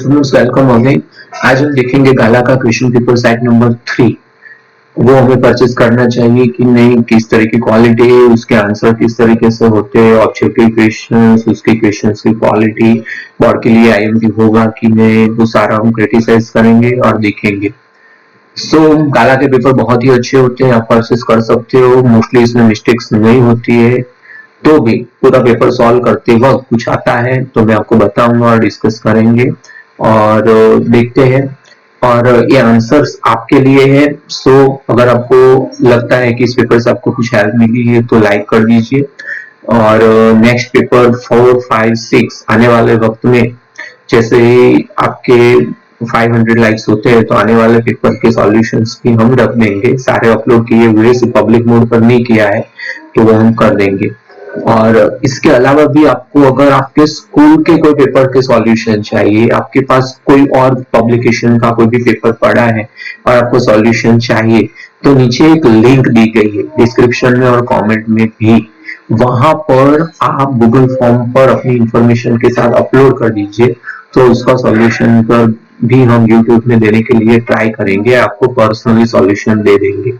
Students welcome again. आज हम देखेंगे गाला का क्वेश्चन पेपर सेट नंबर 3। वो हमें परचेज करना चाहिए कि नहीं, किस तरह की क्वालिटी है, उसके आंसर किस तरीके से होते हैं, ऑब्जेक्टिव क्वेश्चंस, उसके क्वेश्चंस की क्वालिटी, बोर्ड के लिए आईएमपी होगा कि नहीं, वो सारा हम क्रिटिसाइज करेंगे और देखेंगे। गाला के पेपर बहुत ही अच्छे होते हैं, आप परचेज कर सकते हो, मोस्टली इसमें मिस्टेक्स नहीं होती है। तो भी पूरा पेपर सॉल्व करते वक्त कुछ आता है तो मैं आपको बताऊंगा और डिस्कस करेंगे और देखते हैं। और ये आंसर्स आपके लिए है। अगर आपको लगता है कि इस पेपर से आपको कुछ हेल्प मिली है तो लाइक कर दीजिए। और नेक्स्ट पेपर 4, 5, 6 आने वाले वक्त में जैसे ही आपके 500 लाइक्स होते हैं तो आने वाले पेपर के सॉल्यूशंस भी हम रख देंगे। सारे अपलोड किए हुए से पब्लिक मोड पर नहीं किया है तो वो हम कर देंगे। और इसके अलावा भी आपको अगर आपके स्कूल के कोई पेपर के सॉल्यूशन चाहिए, आपके पास कोई और पब्लिकेशन का कोई भी पेपर पड़ा है और आपको सॉल्यूशन चाहिए, तो नीचे एक लिंक दी गई है डिस्क्रिप्शन में और कमेंट में भी। वहां पर आप गूगल फॉर्म पर अपनी इंफॉर्मेशन के साथ अपलोड कर दीजिए, तो उसका सॉल्यूशन पर भी हम यूट्यूब में देने के लिए ट्राई करेंगे, आपको पर्सनली सॉल्यूशन दे देंगे।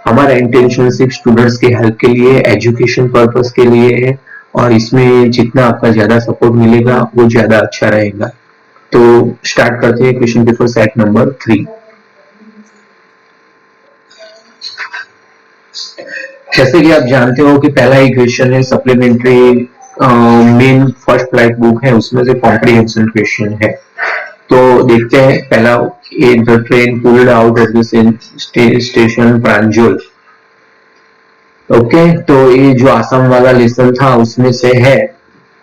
हमारा इंटेंशन सिर्फ स्टूडेंट्स के हेल्प के लिए, एजुकेशन पर्पस के लिए है और इसमें जितना आपका ज्यादा सपोर्ट मिलेगा वो ज्यादा अच्छा रहेगा। तो स्टार्ट करते हैं क्वेश्चन पेपर सेट नंबर 3। जैसे कि आप जानते हो कि पहला ही क्वेश्चन है supplementary main first flight book है, उसमें से कॉम्प्रिहेंशन क्वेश्चन है। तो देखते हैं पहला, the train pulled out of the station Pranjal. Okay, तो ये जो आसाम वाला लेसन था उसमें से है।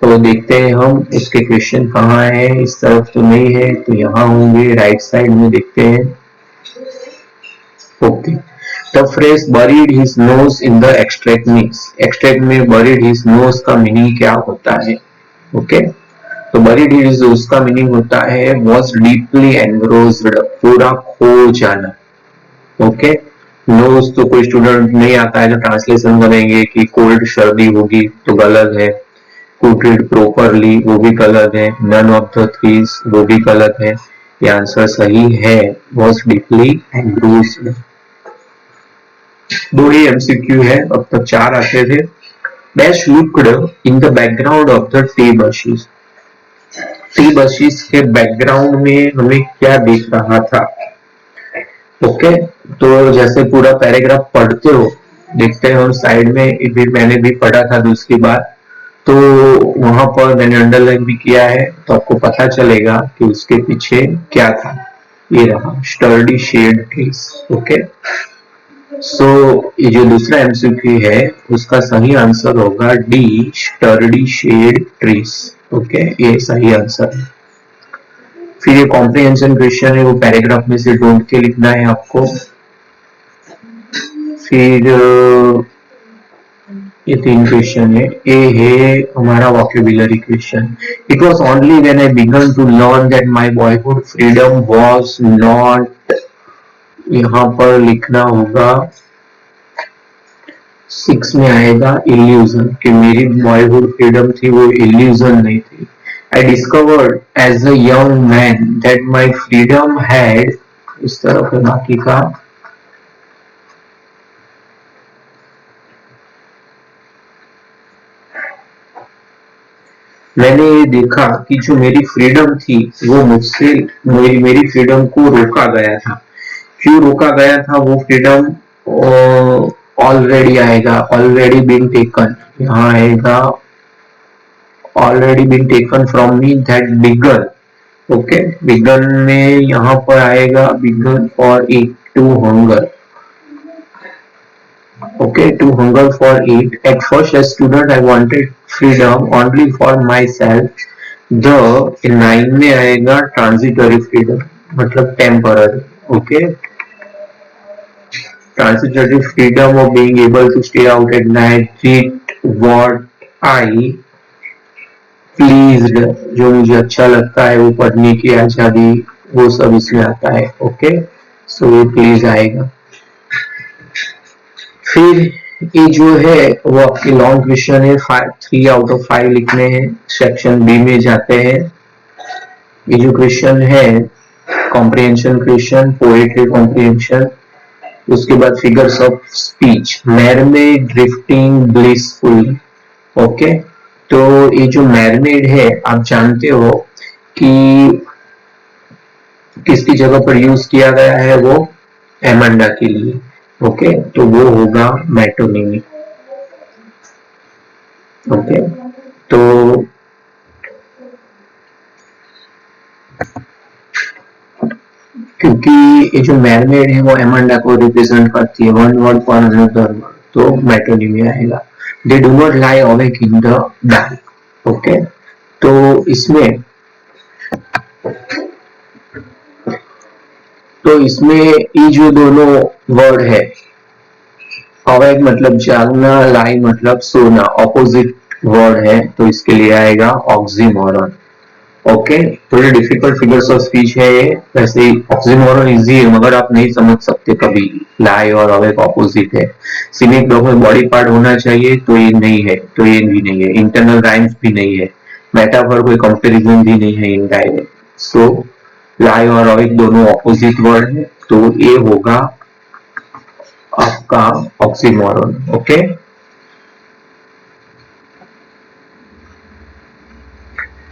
तो देखते हैं हम इसके क्वेश्चन कहाँ है। इस तरफ तो नहीं है तो यहाँ होंगे, राइट साइड में देखते हैं। Okay, the phrase buried his nose in the extract means, extract में buried his nose का मीनिंग क्या होता है? ओके, तो buried his उसका मीनिंग होता है was deeply engrossed, पूरा खो जाना। ओके, नोज तो कोई स्टूडेंट नहीं आता है तो ट्रांसलेशन करेंगे कि कोल्ड सर्दी होगी तो गलत है, कुटेड प्रॉपरली वो भी गलत है, नन ऑफ द थ्रीज वो भी गलत है। ये आंसर सही है, was deeply engrossed। दो ही एमसीक्यू है, अब तक 4 आते थे। Dash looked in the background of the tea bushes, tea bushes के बैकग्राउंड में हमें क्या दिख रहा था? ओके, तो जैसे पूरा पैराग्राफ पढ़ते हो, देखते हैं हम साइड में भी, मैंने भी पढ़ा था दूसरी बार, तो वहां पर मैंने अंडरलाइन भी किया है तो आपको पता चलेगा कि उसके पीछे क्या था। ये रहा स्टर्डी शेड ट्रीज। ओके, ये जो दूसरा एमसीक्यू है उसका सही आंसर होगा D, sturdy shade trees. Okay, ये सही आंसर है। फिर ये कॉम्प्रिहेंशन क्वेश्चन है, वो पैराग्राफ में से ढूंढ के लिखना है आपको। फिर ये 3 क्वेश्चन है। ए है हमारा vocabulary question. It was only when I began to learn that my boyhood freedom was not, यहाँ पर लिखना होगा 6 में आएगा इल्यूजन, कि मेरी बॉयहुड फ्रीडम थी वो इल्यूजन नहीं थी। I discovered as a young man that my freedom had, इस तरफ है बाकी का। मैंने ये देखा कि जो मेरी फ्रीडम थी वो मुझसे, मेरी फ्रीडम को रोका गया था। क्यों रोका गया था वो फ्रीडम? ऑलरेडी आएगा, ऑलरेडी बीन टेकन, यहाँ आएगा already been taken from me that begun। Okay, begun में यहाँ पर आएगा begun for it, to hunger। okay, to hunger for it। at first as student I wanted freedom only for myself। the 9 में आएगा transitory freedom, मतलब temporary। okay, transitory freedom of being able to stay out at night, read what I pleased, जो मुझे अच्छा लगता है वो पढ़ने की आजादी, वो सब इसमें आता है। ओके, सो ये प्लीज आएगा। फिर ये जो है वो आपकी लॉन्ग क्वेश्चन है, 3 आउट ऑफ 5 लिखने हैं। सेक्शन बी में जाते हैं। ये जो क्वेश्चन है कॉम्प्रिहेंशन क्वेश्चन, पोएट्री कॉम्प्रिहेंशन, उसके बाद figures of speech, mermaid, drifting, blissful. Okay, तो ये जो मैरमेड है आप जानते हो कि किसकी जगह पर यूज किया गया है, वो एमांडा के लिए। ओके, तो वो होगा मेटोनिमी। ओके, तो क्योंकि ये जो मैरमेड है वो एमांडा को रिप्रेजेंट करती है, one word for another word, तो मेटोनिमी आएगा। They do not lie awake in the dark. Okay, तो इसमें ये जो दोनों वर्ड है, अवेक मतलब जागना, लाई मतलब सोना, ऑपोजिट वर्ड है, तो इसके लिए आएगा ऑक्सीमोरन। ओके, थोड़ी डिफिकल्ट फिगर्स ऑफ स्पीच है ये, वैसे ऑक्सीमोरन इजी है मगर आप नहीं समझ सकते कभी, लाई और अवेक ऑपोजिट है। सिमिक डॉग में बॉडी पार्ट होना चाहिए, तो ये नहीं है, तो ये भी नहीं है, इंटरनल राइम्स भी नहीं है, मेटाफर कोई कंपैरिजन भी नहीं है इनडायरेक्ट। सो लाई और अवेक दोनों ऑपोजिट वर्ड है, तो ये होगा आपका ऑक्सीमोरन। ओके,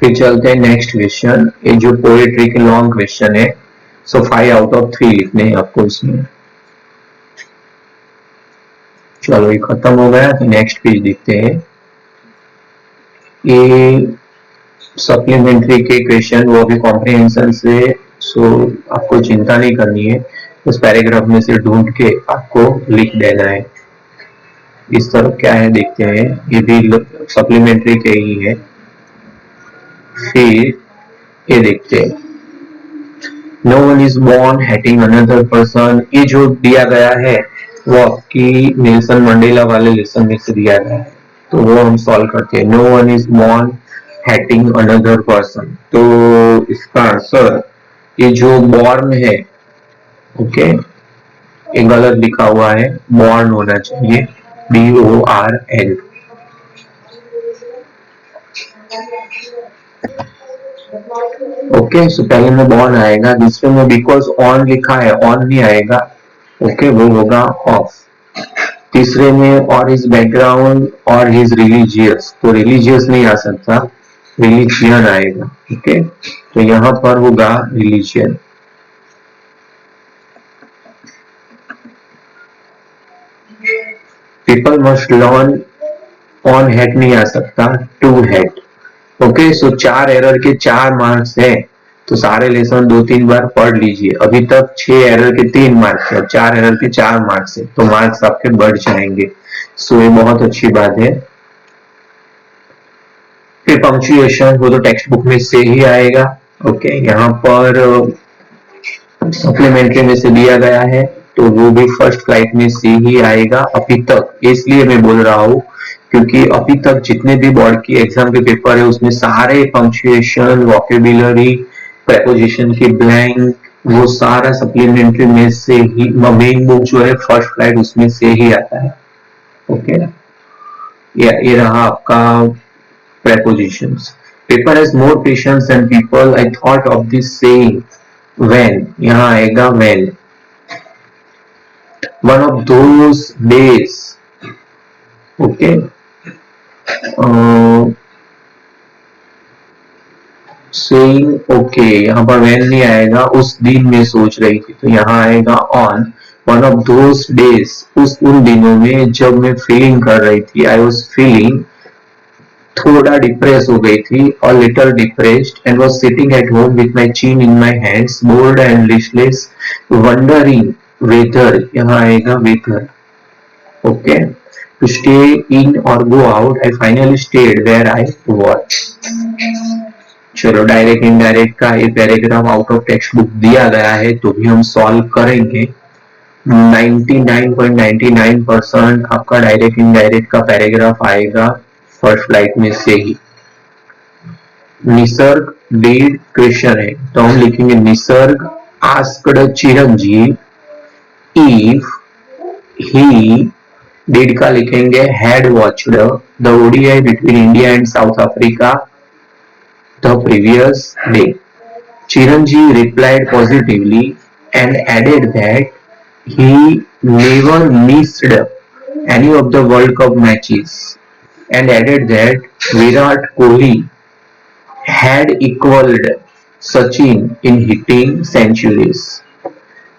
फिर चलते हैं नेक्स्ट क्वेश्चन। ये जो पोएट्री के लॉन्ग क्वेश्चन है, सो 5 आउट ऑफ 3 लिखने हैं आपको इसमें। चलो ये खत्म हो गया, तो नेक्स्ट पेज देखते हैं। ये सप्लीमेंट्री के क्वेश्चन, वो भी कॉम्प्रिहेंशन से, सो आपको चिंता नहीं करनी है, उस पैराग्राफ में से ढूंढ के आपको लिख देना है। इस तरफ क्या है देखते हैं, ये भी सप्लीमेंट्री के ही है। फिर ये देखते हैं, no one is born hating another person, ये जो दिया गया है वो आपकी नेल्सन मंडेला वाले लेसन में से दिया गया है, तो वो हम सॉल्व करते हैं। No one is born hating another person, तो इसका आंसर ये जो बॉर्न है, ओके, ये गलत लिखा हुआ है, बॉर्न होना चाहिए, BORN। ओके, सो पहले में बॉर्न आएगा, दूसरे में बिकॉज ऑन लिखा है, ऑन नहीं आएगा। ओके, वो होगा ऑफ। तीसरे में और हिज बैकग्राउंड और हिज रिलीजियस, तो रिलीजियस नहीं आ सकता, रिलीजियन आएगा। ओके, तो यहाँ पर होगा religion. People must learn, on head नहीं आ सकता, to head. Okay, so 4 error के 4 मार्क्स है, तो सारे लेसन 2-3 बार पढ़ लीजिए। अभी तक 6 एरर के 3 मार्क्स है, 4 एरर के 4 मार्क्स है, तो मार्क्स आपके बढ़ जाएंगे। सो ये बहुत अच्छी बात है। फिर पंक्चुएशन, वो तो टेक्स्ट बुक में से ही आएगा। ओके, यहाँ पर सप्लीमेंट्री में से दिया गया है, तो वो भी फर्स्ट फ्लाइट में से ही आएगा अभी तक। इसलिए मैं बोल रहा हूँ क्योंकि अभी तक जितने भी बोर्ड की एग्जाम के पेपर है उसमें सारे पंक्चुएशन, वोकेबुलरी, प्रेपोजिशन की ब्लैंक, वो सारा सप्लीमेंट्री में से ही, मेन बुक जो है फर्स्ट फ्लाइट उसमें से ही आता है। ओके, ये रहा आपका prepositions. Paper has more patience than people. I thought of this saying when, यहाँ आएगा when. One of those days. Okay. Saying okay, यहाँ पर when नहीं आएगा, उस दिन में सोच रही थी, तो यहाँ आएगा on. One of those days, उन दिनों में जब मैं फीलिंग कर रही थी, I was feeling थोड़ा डिप्रेस हो गई थी, और little depressed, and was sitting at home with my chin in my hands, bored and listless, wondering whether, यहाँ आएगा whether. Okay, to stay in और go out, I finally stayed where I was. चलो direct indirect का ये paragraph out of text book दिया गया है, तो भी हम सॉल्व करेंगे। 99.99% आपका डायरेक्ट इनडायरेक्ट का पैराग्राफ आएगा फर्स्ट फ्लाइट में से ही। निसर्ग डीड क्वेश्चन है, तो हम लिखेंगे Nisarg asked Chiranjeev if he, did का लिखेंगे had watched the ODI between India and South Africa the previous day. Chiranjeev replied positively and added that he never missed any of the World Cup matches and added that Virat Kohli had equaled Sachin in hitting centuries.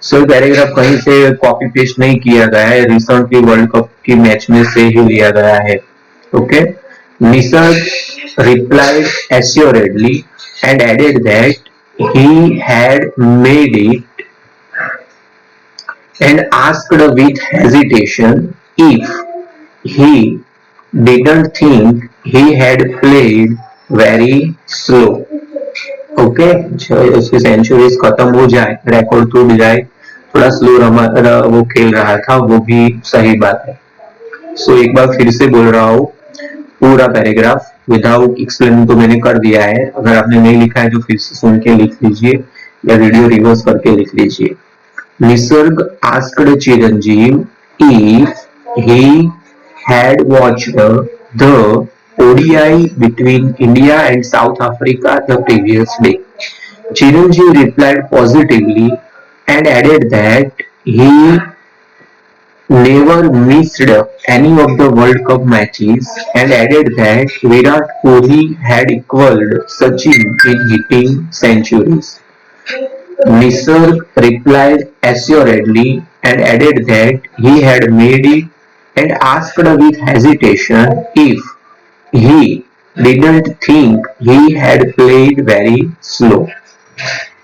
So paragraph कहीं से copy paste नहीं किया गया है, recently world cup की match में से ही लिया गया है. Okay, Nisarga replied assuredly and added that he had made it and asked with hesitation if he didn't think he had played very slow. Okay, उसकी सेंचुरीज खत्म हो जाए, रिकॉर्ड टूट जाए, थोड़ा स्लो वो खेल रहा था, वो भी सही बात है. सो एक बार फिर से बोल रहा हूँ, पूरा पैराग्राफ विदाउट एक्सप्लेन तो मैंने कर दिया है. अगर आपने नहीं लिखा है तो फिर से सुन के लिख लीजिए या वीडियो रिवर्स करके लिख लीजिए. Nisarga asked Chiranjeev if he had watched the ODI between India and South Africa the previous day. Chiranjeev replied positively and added that he never missed any of the World Cup matches and added that Virat Kohli had equaled Sachin in hitting centuries. Nisarg replied assuredly and added that he had made it and asked with hesitation if he didn't think he had played very slow.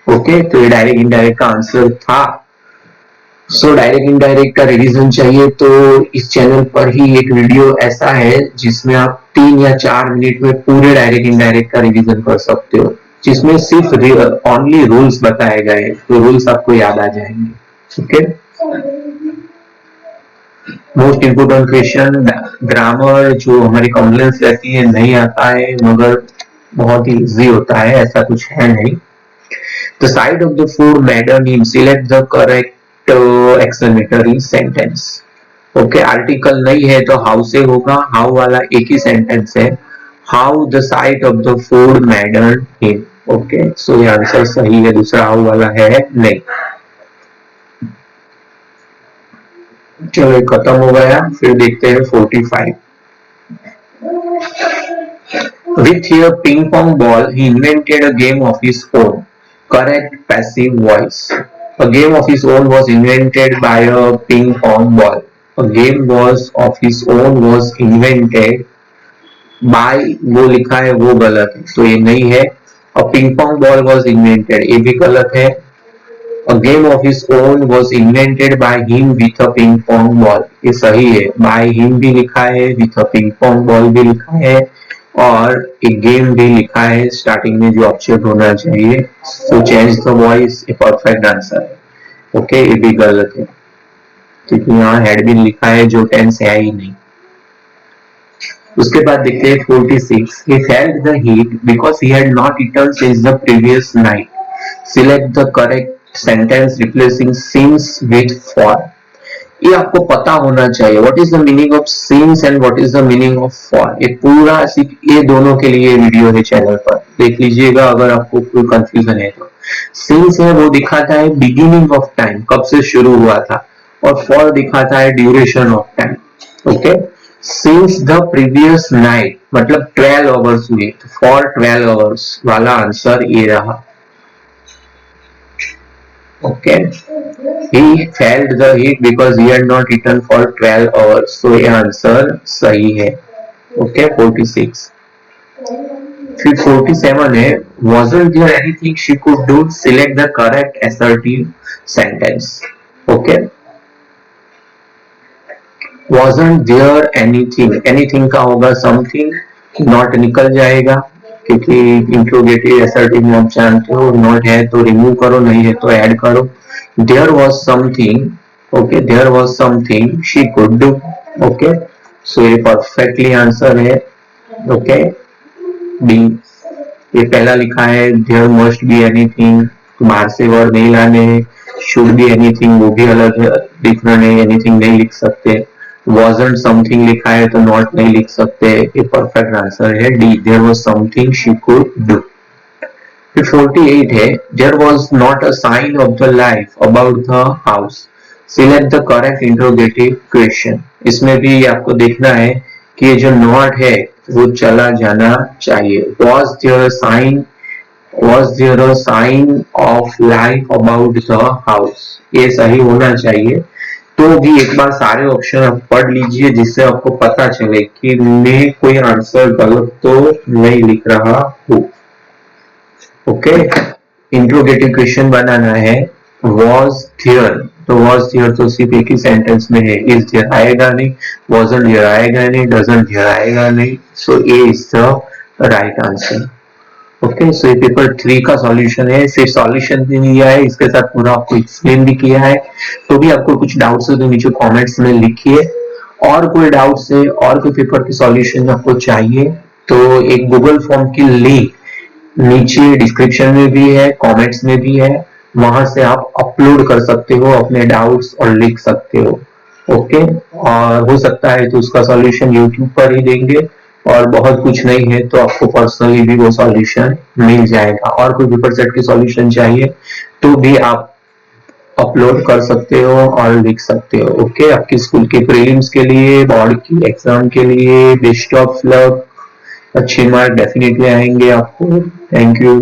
Okay, तो ये direct indirect का answer था. So direct indirect का revision चाहिए तो इस channel पर ही एक वीडियो ऐसा है जिसमें आप 3 या 4 मिनट में पूरे डायरेक्ट इनडायरेक्ट का रिवीजन कर सकते हो, जिसमें सिर्फ ओनली रूल्स बताए गए, तो रूल्स आपको याद आ जाएंगे. Okay, most important question, grammar जो हमारी कॉम्प्लेंस रहती है नहीं आता है, मगर बहुत ही इजी होता है, ऐसा कुछ है नहीं. The side of the food madam him, select the correct exclamatory sentence. Okay, article नहीं है तो हाउ से होगा, हाउ वाला एक ही सेंटेंस है, how the sight of the food maddened him. Okay, so ये आंसर सही है, दूसरा हाउ वाला है नहीं. चलो खत्म हो गया, फिर देखते हैं 45. With a ping pong ball, he invented a game of his own. Correct passive voice. A game of his own was invented by a ping pong ball. A game was of his own was invented by, वो लिखा है वो गलत है, तो ये नहीं है. A ping pong ball was invented, ये भी गलत है. A game of his own was invented by him with a ping pong ball, ये सही है. by him भी लिखा है, with a ping pong ball भी लिखा है, और एक गेम भी लिखा है स्टार्टिंग में जो ऑब्जेक्ट होना चाहिए. So change the voice a perfect answer है. ओके, ये भी गलत है क्योंकि यहाँ हैड बीन लिखा है जो टेंस है ही नहीं. उसके बाद देखते हैं 46. He felt the heat because he had not eaten since the previous night. Select the correct sentence replacing since with for. ये आपको पता होना चाहिए, what is the meaning of since and what is the meaning of for. ये पूरा सिर्फ ये दोनों के लिए वीडियो है चैनल पर, देख लीजिएगा अगर आपको कोई कंफ्यूजन है तो. सिंस है वो दिखाता है बिगिनिंग ऑफ टाइम, कब से शुरू हुआ था, और फॉर दिखाता है duration of time. Okay, since the previous night मतलब 12 आवर्स हुए, तो फॉर 12 आवर्स वाला आंसर ये रहा. Okay, he felt the heat because he had not eaten for 12 hours. So ये आंसर सही है. Okay, 46. फिर 47 है, wasn't there anything she could do? Select the correct assertive sentence. Okay, wasn't there anything, anything का होगा something, not निकल जाएगा क्योंकि इंट्रोगेटिव असर्टिव में आप जानते हो, नॉट है तो रिमूव करो, नहीं है तो ऐड करो. There was something, okay, there was something she could do. Okay, so ये परफेक्टली आंसर है. Okay, D. ये पहला लिखा है देयर मस्ट बी एनीथिंग, बाहर से वर्ड नहीं लाने. शुड बी एनीथिंग वो भी अलग है, डिफरेंट है, एनीथिंग नहीं लिख सकते. wasn't something लिखा है तो not नहीं लिख सकते. ये परफेक्ट आंसर है D, there was something she could do. फिर 48 है, there was not a sign of the life about the house, select the correct interrogative question. इसमें भी आपको देखना है कि ये जो नॉट है वो चला जाना चाहिए। Was there a sign of life about the house, ये सही होना चाहिए। तो भी एक बार सारे ऑप्शन आप पढ़ लीजिए जिससे आपको पता चले कि मैं कोई आंसर गलत तो नहीं लिख रहा हूँ। ओके, इंट्रोगेटिव क्वेश्चन बनाना है। वॉज देयर, तो वॉज देयर तो सिर्फ एक ही सेंटेंस में है, इज देयर आएगा नहीं, वॉजंट देयर आएगा नहीं, डजंट देयर आएगा नहीं, so A is the right answer. Okay, so ये पेपर 3 का सॉल्यूशन है। सिर्फ सॉल्यूशन भी दिया है, इसके साथ पूरा आपको एक्सप्लेन भी किया है। तो भी आपको कुछ डाउट्स है तो नीचे कमेंट्स में लिखिए। और कोई डाउट्स है और कोई पेपर की सॉल्यूशन आपको चाहिए तो एक गूगल फॉर्म की लिंक नीचे डिस्क्रिप्शन में भी है, कमेंट्स में भी है, वहां से आप अपलोड कर सकते हो अपने डाउट्स और लिख सकते हो। ओके, और हो सकता है तो उसका सॉल्यूशन यूट्यूब पर ही देंगे, और बहुत कुछ नहीं है तो आपको पर्सनली भी वो सॉल्यूशन मिल जाएगा। और कोई पेपर सेट की सॉल्यूशन चाहिए तो भी आप अपलोड कर सकते हो और लिख सकते हो। ओके, आपकी स्कूल के प्रीलिम्स के लिए, बोर्ड की एग्जाम के लिए बेस्ट ऑफ लक। अच्छे मार्क डेफिनेटली आएंगे आपको। Thank you.